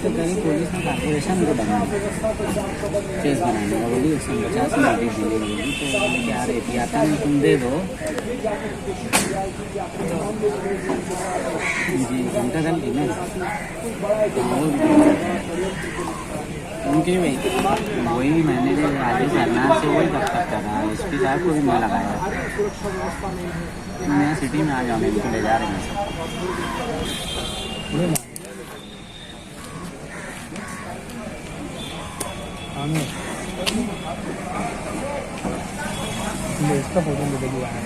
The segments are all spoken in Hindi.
तो कहीं पुलिस ने कॉर्पोरेशन को बनाया केस बनाने का बोली 150 में नोटिस देने लगी तो क्या रेती आता नहीं तुम दे दो जी घंटा दल थी ना उनके वही मैंने राजेश सरनाथ से वही तक कर रहा है SP साहब को भी मैं लगाया मैं सिटी में आ जाऊँगा इनको ले जा रहे हैं इसका फोटो मुझे दिया है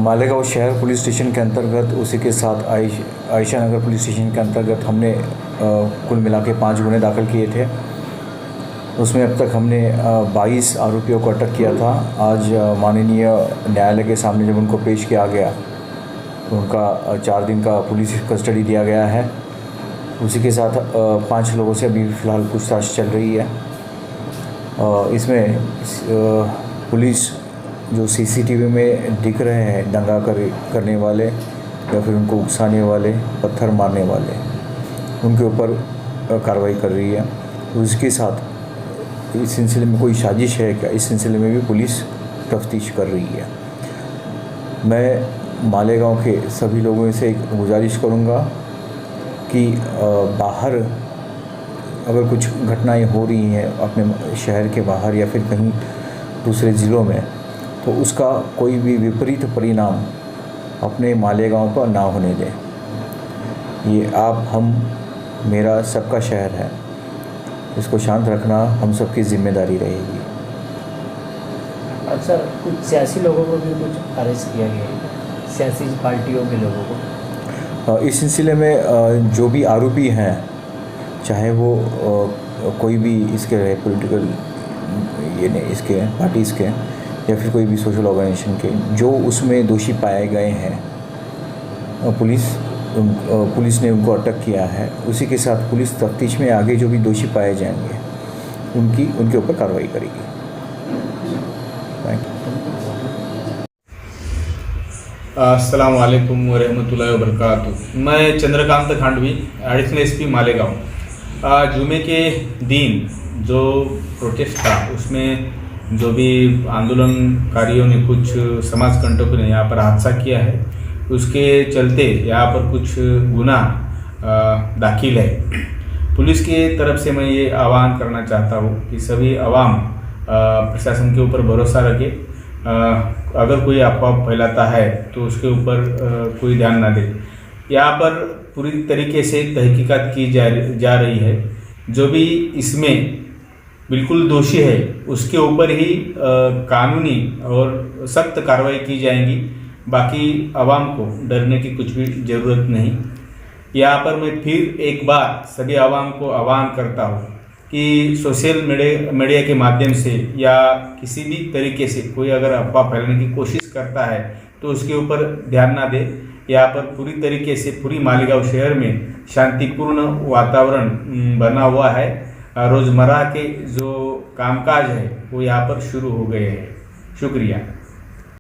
मालेगांव शहर पुलिस स्टेशन के अंतर्गत उसी के साथ आयशा नगर पुलिस स्टेशन के अंतर्गत हमने कुल मिला के 5 गुने दाखिल किए थे। उसमें अब तक हमने 22 आरोपियों को अटक किया था। आज माननीय न्यायालय के सामने जब उनको पेश किया गया तो उनका 4 दिन का पुलिस कस्टडी दिया गया है। उसी के साथ 5 लोगों से अभी फ़िलहाल पूछताछ चल रही है। इसमें पुलिस जो CCTV में दिख रहे हैं दंगा करने वाले या फिर उनको उकसाने वाले, पत्थर मारने वाले, उनके ऊपर कार्रवाई कर रही है। उसके साथ इस सिलसिले में कोई साजिश है क्या, इस सिलसिले में भी पुलिस तफ्तीश कर रही है। मैं मालेगांव के सभी लोगों से गुजारिश करूंगा कि बाहर अगर कुछ घटनाएं हो रही हैं अपने शहर के बाहर या फिर कहीं दूसरे ज़िलों में, तो उसका कोई भी विपरीत परिणाम अपने मालेगांव पर ना होने दें। ये आप हम मेरा सबका शहर है, इसको शांत रखना हम सबकी जिम्मेदारी रहेगी। अक्सर कुछ सियासी लोगों को भी कुछ अरेस्ट किया गया है, सियासी पार्टियों के लोगों को। इस सिलसिले में जो भी आरोपी हैं, चाहे वो कोई भी इसके रहे पॉलिटिकल ये नहीं इसके पार्टीज़ के या फिर कोई भी सोशल ऑर्गेनाइजेशन के, जो उसमें दोषी पाए गए हैं, पुलिस ने उनको अटक किया है। उसी के साथ पुलिस तफ्तीश में आगे जो भी दोषी पाए जाएंगे उनके ऊपर कार्रवाई करेगी। Thank you. अस्सलाम वालेकुम वरहमतुल्लाहि वबरकातुहू। मैं चंद्रकांत खांडवी, एडिशनल SP मालेगांव। जुमे के दिन जो प्रोटेस्ट था उसमें जो भी आंदोलनकारियों ने, कुछ समाज कंटकों ने यहाँ पर हादसा किया है, उसके चलते यहाँ पर कुछ गुना दाखिल है। पुलिस की तरफ से मैं ये आह्वान करना चाहता हूँ कि सभी आवाम प्रशासन के ऊपर भरोसा रखे। अगर कोई अफवाह फैलाता है तो उसके ऊपर कोई ध्यान ना दे। यहाँ पर पूरी तरीके से तहकीकात की जा रही है। जो भी इसमें बिल्कुल दोषी है उसके ऊपर ही कानूनी और सख्त कार्रवाई की जाएगी। बाकी आवाम को डरने की कुछ भी ज़रूरत नहीं। यहाँ पर मैं फिर एक बार सभी आवाम को आह्वान करता हूँ कि सोशल मीडिया के माध्यम से या किसी भी तरीके से कोई अगर अफवाह फैलाने की कोशिश करता है तो उसके ऊपर ध्यान ना दे। यहाँ पर पूरी तरीके से पूरी मालेगांव शहर में शांतिपूर्ण वातावरण बना हुआ है। रोज़मर्रा के जो कामकाज है वो यहाँ पर शुरू हो गए हैं। शुक्रिया।